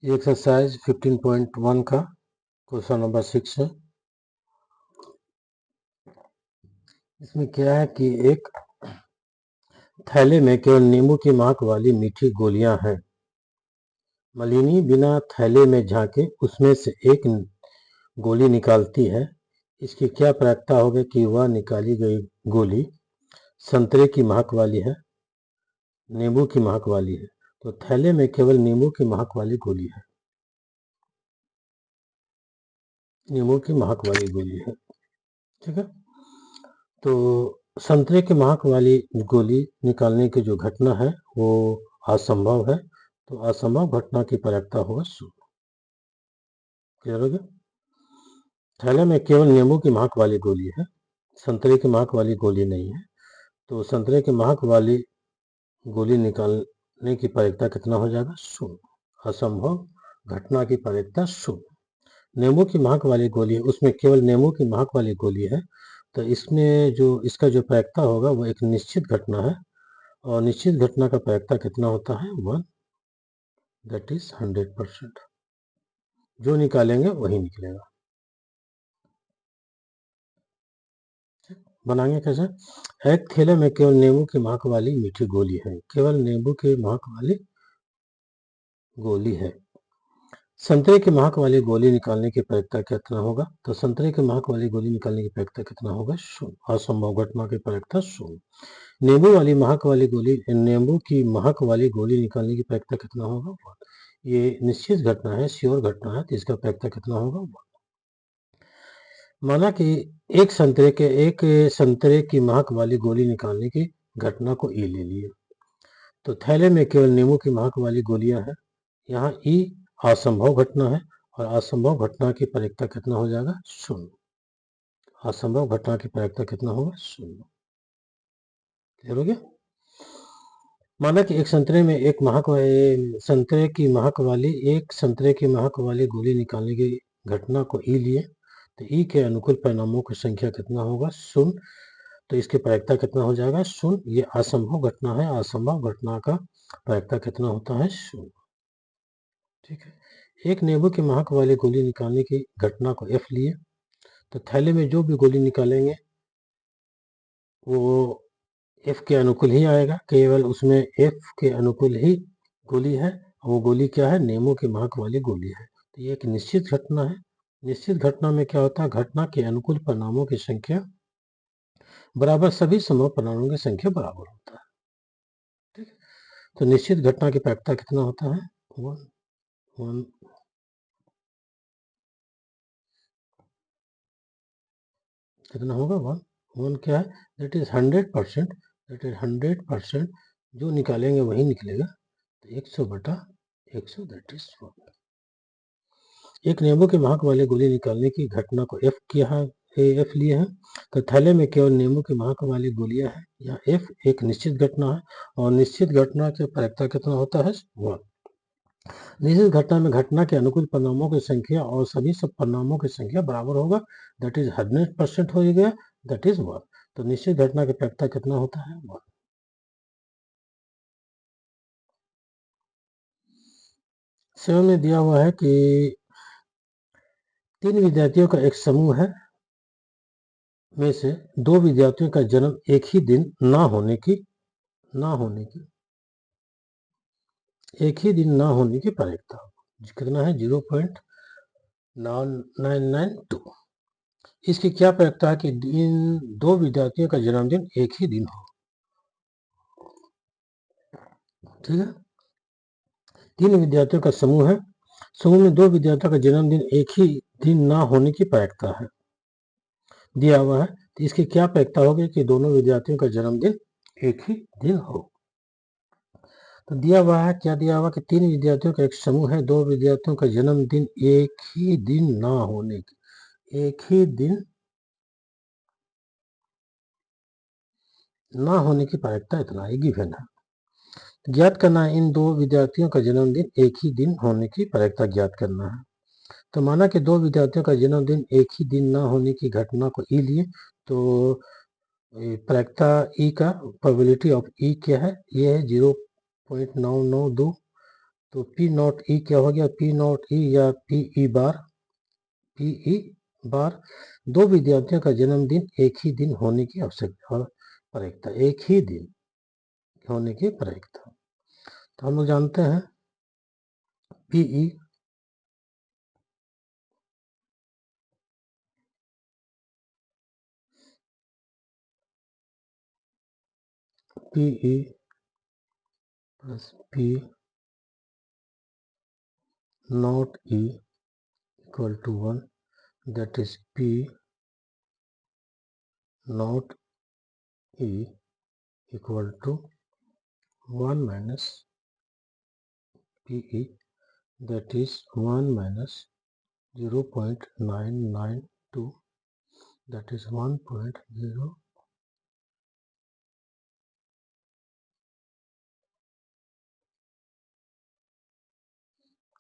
ये एक्सरसाइज 15.1 का question number 6 है। इसमें क्या है कि एक थैले में केवल नींबू की महक वाली मीठी गोलियां हैं। मलिनी बिना थैले में झांके उसमें से एक गोली निकालती है। इसकी क्या प्रायिकता होगी कि वह निकाली गई गोली संतरे की महक वाली है, नींबू की महक वाली है। तो थैले में केवल नींबू की महक वाली गोली है, नींबू की महक वाली गोली है। ठीक है, तो संतरे की महक वाली गोली निकालने की जो घटना है वो असंभव है। तो असंभव घटना की प्रायिकता होगा 0। क्लियर हो गया? थैले में केवल नींबू की महक वाली गोली है, संतरे की महक वाली गोली नहीं है। तो संतरे की महक वाली गोली निकालने की प्रायिकता कितना हो जाएगा? 0। असंभव घटना की प्रायिकता 0। नींबू की महक वाली गोली है, उसमें केवल नींबू की महक वाली गोली है। तो इसमें जो इसका जो प्रायिकता होगा वो एक निश्चित घटना है, और निश्चित घटना का प्रायिकता कितना होता है? 1, दैट इज 100%। जो निकालेंगे वही निकलेगा। बनाएंगे कैसे? एक थैले में केवल नींबू की महक वाली मीठी गोली है, केवल नींबू की महक वाली गोली है। संतरे की महक वाली गोली निकालने की प्रायिकता कितना होगा? तो संतरे की महक वाली गोली निकालने की प्रायिकता कितना होगा? 0। असंभव घटना की प्रायिकता 0। नींबू वाली महक वाली गोली, नींबू की महक वाली गोली निकालने की प्रायिकता कितना होगा? 1। ये निश्चित घटना है, श्योर घटना है, तो इसका प्रायिकता कितना होगा? 1। माना कि एक संतरे की महक वाली गोली निकालने की घटना को ई ले लिए। तो थैले में केवल नींबू की महक वाली गोलियां हैं। यहाँ ई असंभव घटना है, और असंभव घटना की प्रायिकता कितना हो जाएगा? 0। असंभव घटना की प्रायिकता कितना होगा? 0। क्लियर हो गया? माना कि एक संतरे में एक संतरे की महक वाली गोली निकालने की घटना को ई लिए। तो ई के अनुकूल परिणामों की संख्या कितना होगा? 0। तो इसकी प्रायिकता कितना हो जाएगा? 0। ये असंभव घटना है, असंभव घटना का प्रायिकता कितना होता है? 0। ठीक है, एक नींबू की महक वाली गोली निकालने की घटना को एफ लिए। तो थैले में जो भी गोली निकालेंगे वो एफ के अनुकूल ही आएगा, केवल उसमें एफ के अनुकूल ही गोली है। वो गोली क्या है? नींबू की महक वाली गोली है। तो ये एक निश्चित घटना है। निश्चित घटना में क्या होता है? घटना के अनुकूल परिणामों की संख्या बराबर, सभी संभव परिणामों की संख्या बराबर होता है। ठीक है, तो निश्चित घटना की प्रायिकता कितना होता है? 1 कितना होगा? 1 क्या है? That is 100%। That is 100%। जो निकालेंगे वही निकलेगा। तो 100/100 दैट इज 1। एक नींबू की महक वाली गोली निकालने की घटना को एफ किया है, एफ लिए हैं। तो थैले में केवल नींबू की महक वाली गोलियां हैं। यहाँ एफ एक निश्चित घटना है, और निश्चित घटना की प्रायिकता कितना होता है? 1। निश्चित घटना में घटना के अनुकूल परिणामों की संख्या और सभी सब परिणामों की संख्या बराबर होगा। दैट इज 100% हो गया, दैट इज 1। तो निश्चित घटना की प्रायिकता कितना होता है? 1। सेवन में दिया हुआ है कि 3 विद्यार्थियों का एक समूह है, में से 2 विद्यार्थियों का जन्म एक ही दिन ना होने की एक ही दिन ना होने की प्रायिकता कितना है? 0.992। इसकी क्या प्रायिकता है कि इन 2 विद्यार्थियों का जन्मदिन एक ही दिन हो? ठीक है, 3 विद्यार्थियों का समूह है, समूह में 2 विद्यार्थियों का जन्मदिन एक ही दिन ना होने की प्रायिकता है दिया हुआ है। तो इसकी क्या प्रायिकता होगी कि दोनों विद्यार्थियों का जन्मदिन एक ही दिन हो? तो दिया हुआ है, क्या दिया हुआ कि 3 विद्यार्थियों का एक समूह है, 2 विद्यार्थियों का जन्मदिन एक ही दिन ना होने की, एक ही दिन ना होने की प्रायिकता इतना ही गिवन है। ज्ञात करना है इन 2 विद्यार्थियों का जन्मदिन एक ही दिन होने की प्रायिकता ज्ञात करना है। तो माना कि 2 विद्यार्थियों का जन्मदिन एक ही दिन ना होने की घटना को ई लिए। तो प्रायिकता ई का प्रोबेबिलिटी ऑफ ई क्या है? ये है 0.992। तो पी नॉट ई क्या हो गया, पी नॉट ई या पी ई बार, पी ई बार दो विद्यार्थियों का जन्मदिन एक ही दिन होने की आवश्यकता प्रायिकता, एक ही दिन होने की प्रायिकता। तो हम लोग जानते हैं P E plus P not E equal to 1, that is P not E equal to 1 minus PE, that is 1 minus 0.992, that is 1.0,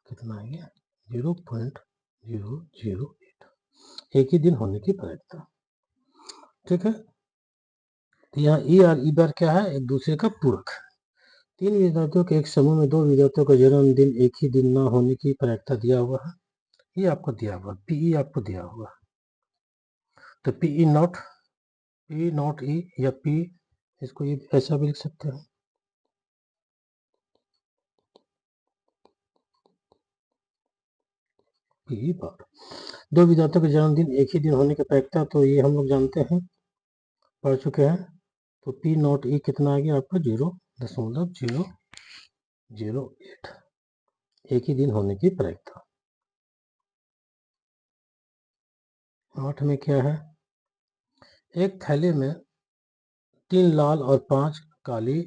कितना है ये 0.008, एक ही दिन होने की प्रायिकता। ठीक है, तो यहाँ ई और ई बार क्या है, एक दूसरे का पूरक। तीन विद्यार्थियों के एक समूह में दो विद्यार्थियों का जन्मदिन एक ही दिन न होने की प्रायिकता दिया हुआ है, ये आपको दिया हुआ, पीई आपको दिया हुआ। तो पीई नॉट ई या पी, इसको ये ऐसा भी लिख सकते हैं, पी बार। दो विद्यार्थियों के जन्मदिन एक ही दिन होने की प्रायिकता, तो ये हम लोग जानते हैं, पढ़ चुके हैं। तो पी नॉट ई कितना आ गया आपका 0.008, एक ही दिन होने की प्रायिकता। 8 में क्या है, एक थैले में 3 लाल और 5 काली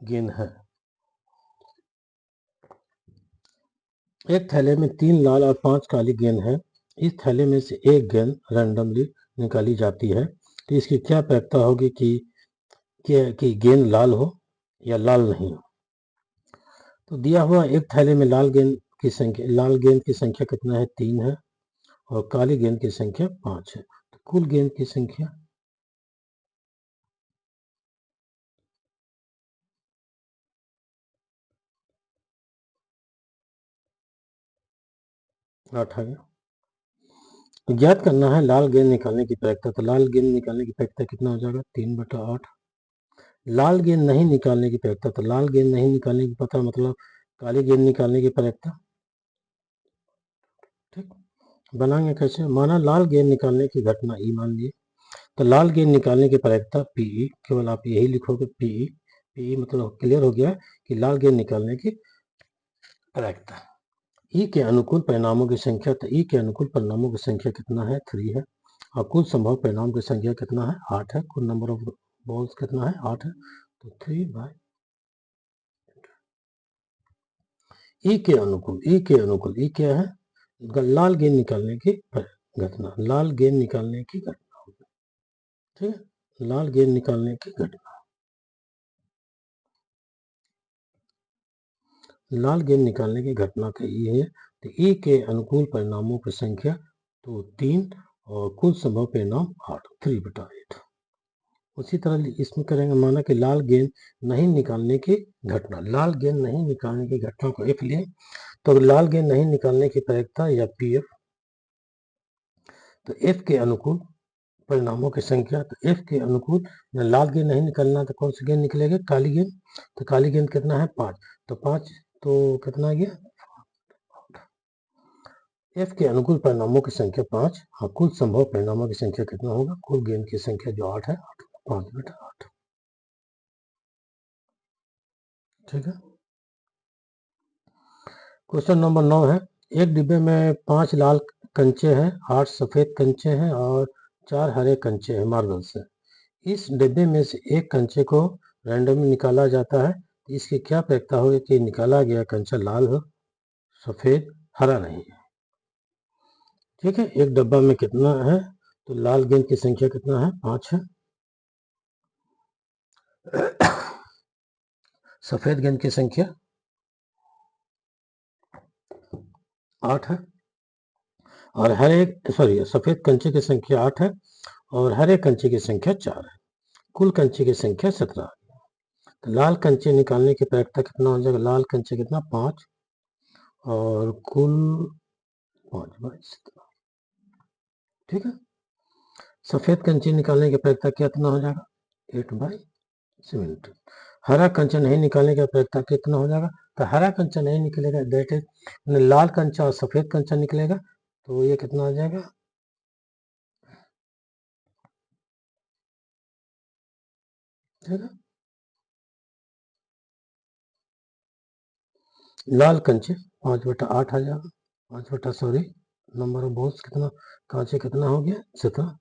गेंद है। एक थैले में 3 लाल और 5 काली गेंद है। इस थैले में से एक गेंद रैंडमली निकाली जाती है, तो इसकी क्या प्रायिकता होगी कि गेंद लाल हो या लाल नहीं हो। तो दिया हुआ एक थैले में लाल गेंद की संख्या कितना है, 3 है, और काली गेंद की संख्या 5 है। तो कुल गेंद की संख्या 8 आ गया। तो ज्ञात करना है लाल गेंद निकालने की प्रायिकता। तो लाल गेंद निकालने की प्रायिकता कितना हो जाएगा, 3/8। लाल गेंद नहीं निकालने की प्रायिकता, तो लाल गेंद नहीं निकालने की पता मतलब काली गेंद निकालने की प्रायिकता। ठीक, बनाएंगे कैसे, माना लाल गेंद निकालने की घटना ई मान लिए, तो लाल गेंद निकालने की प्रायिकता पीई, केवल आप यही लिखोगे पीई मतलब क्लियर हो गया कि लाल गेंद निकालने की प्रायिकता। ई के अनुकूल परिणामों की संख्या, तो ई के अनुकूल परिणामों की संख्या कितना है, 3 है, और कुल संभव परिणाम की संख्या कितना है, 8 है। कुल नंबर ऑफ बॉल्स कितना है, 8 है। तो 3/, ई के अनुकूल ई क्या है, लाल गेंद निकालने की घटना, लाल गेंद निकालने की घटना, ठीक है, लाल गेंद निकालने की घटना, लाल गेंद निकालने की घटना का ई है। तो ई के अनुकूल परिणामों की संख्या तो 3, और कुल संभव परिणाम 8, 3/8। उसी तरह इसमें करेंगे, माना कि लाल गेंद नहीं निकालने की घटना, लाल गेंद नहीं निकालने की घटना को एफ लिए, तो लाल गेंद नहीं निकालने की प्रायिकता या पी एफ, तो एफ के अनुकूल परिणामों की संख्या, तो एफ के अनुकूल लाल गेंद नहीं निकलना, तो कौन सी गेंद निकलेगी, काली गेंद। तो काली गेंद कितना है, 5, तो 5 तो कितना आ गया, एफ के अनुकूल परिणामों की संख्या 5, हाँ, कुल संभव परिणामों की संख्या कितना होगा, कुल गेंद की संख्या जो 8 है, 5/8। ठीक है, क्वेश्चन नंबर 9 है, एक डिब्बे में 5 लाल कंचे हैं, 8 सफेद कंचे हैं और 4 हरे कंचे हैं मार्बल्स हैं। इस डिब्बे में से एक कंचे को रैंडमली निकाला जाता है, इसकी क्या प्रायिकता होगी कि निकाला गया कंचा लाल हो, सफेद, हरा नहीं है। ठीक है, एक डब्बा में कितना है, तो लाल गेंद की संख्या कितना है, 5 है, सफेद गेंद की संख्या 8 है, और सफेद कंचे की संख्या 8 है, और हरे कंचे की संख्या 4 है। कुल कंचे की संख्या 17 है। तो लाल कंचे निकालने की प्रायिकता कितना हो जाएगा, लाल कंचे कितना, 5, और कुल 5/17। ठीक है। सफेद कंचे निकालने की प्रायिकता कितना हो जाएगा? 8/17। हरा कंचा नहीं निकालने की प्रायिकता कितना हो जाएगा? तो हरा कंचा नहीं निकलेगा, दैट इज लाल कंचा और सफेद कंचा निकलेगा, तो ये कितना आ जाएगा? ठीक है। लाल कंचे 5/8 आ जाएगा। 5 सॉरी, नंबर ऑफ बॉल्स कितना, कांचे कितना हो गया? 17।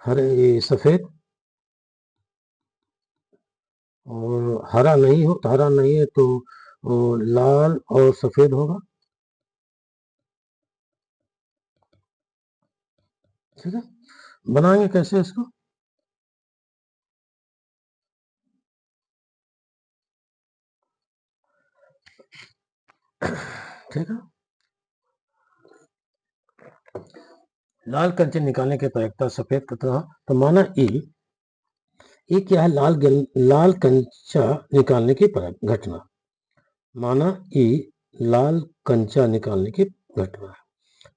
हरे सफेद, और हरा नहीं हो, तो हरा नहीं है तो लाल और सफेद होगा। ठीक है। बनाएंगे कैसे इसको? ठीक है। लाल कंचे निकालने की प्रायिकता सफेद कितना, तो माना ई क्या है? लाल कंचा निकालने की घटना। माना ई लाल कंचा निकालने की घटना है,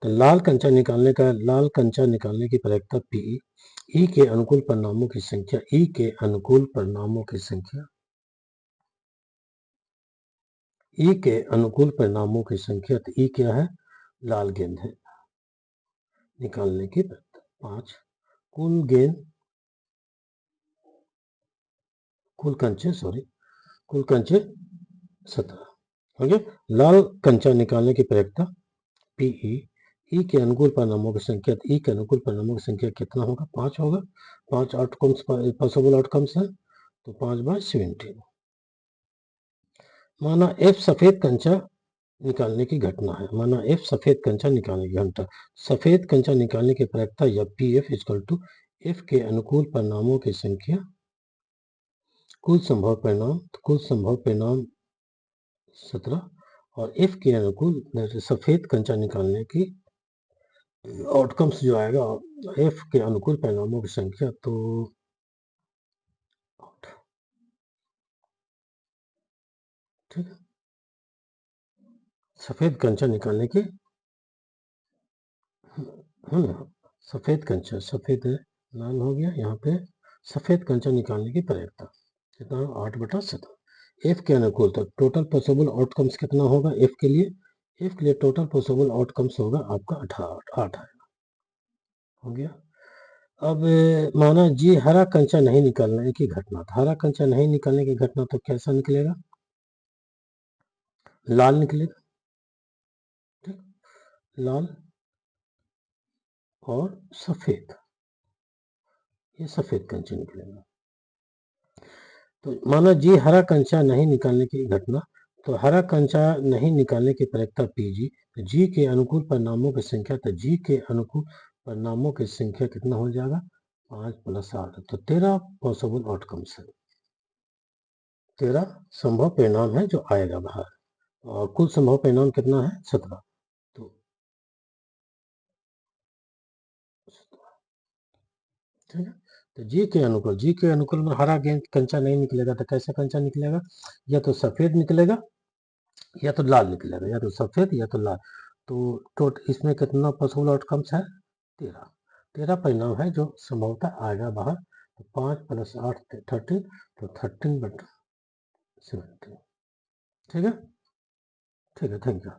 तो लाल कंचा निकालने की प्रायिकता पी ई के अनुकूल परिणामों की संख्या, ई के अनुकूल परिणामों की संख्या, ई के अनुकूल परिणामों की संख्या, तो ई क्या है? लाल गेंद है निकालने की प्रायिकता 5। कुल गेंद, कुल कंचे 17 हो गया। लाल कंचा निकालने की प्रायिकता पीई, ई के अनुकूल परिणामों की संख्या, ई के अनुकूल परिणामों की संख्या कितना होगा? 5 होगा। 5 आउटकम्स, पॉसिबल आउटकम्स है, तो 5/17। माना एफ सफेद कंचा निकालने की घटना है। माना एफ सफेद कंचा निकालने की घंटा, सफेद कंचा निकालने की प्रायिकता या P F equal to F के अनुकूल परिणामों की संख्या, कुल संभव परिणाम 17, और एफ के अनुकूल सफेद कंचा निकालने की आउटकम्स जो आएगा एफ के अनुकूल परिणामों की संख्या, तो 8। ठीक है। सफेद कंचा निकालने की, सफेद कंचा, सफेद है, लाल हो गया यहाँ पे, सफेद कंचा निकालने की प्रायिकता कितना? 8/17। एफ के अनुकूल, तो टोटल पॉसिबल आउटकम्स कितना होगा एफ के लिए? एफ के लिए टोटल पॉसिबल आउटकम्स होगा आपका 8 हो गया। अब माना जी हरा कंचा नहीं निकालने की घटना, तो हरा कंचा नहीं निकालने की घटना तो कैसा निकलेगा? लाल निकलेगा। ठीक, लाल और सफेद, ये सफेद कंचा निकलेगा। तो माना जी हरा कंचा नहीं निकालने की घटना, तो हरा कंचा नहीं निकालने की प्रायिकता पीजी, तो जी के अनुकूल परिणामों की संख्या, तो जी के अनुकूल परिणामों की संख्या कितना हो जाएगा? 5+8, तो 13 पॉसिबल आउटकम्स है, 13 संभव परिणाम है जो आएगा बाहर, और कुल संभव परिणाम कितना है? 17। तो ठीक है। तो जी के अनुकूल में हरा गेंद कंचा नहीं निकलेगा, तो कैसा कंचा निकलेगा? या तो सफेद निकलेगा या तो लाल निकलेगा, या तो सफेद या तो लाल। तो इसमें कितना पॉसिबल आउटकम्स है? 13। 13 परिणाम है जो संभवतः आएगा बाहर, तो 5+8 13, तो 13/17। ठीक है। ठीक है, थैंक यू।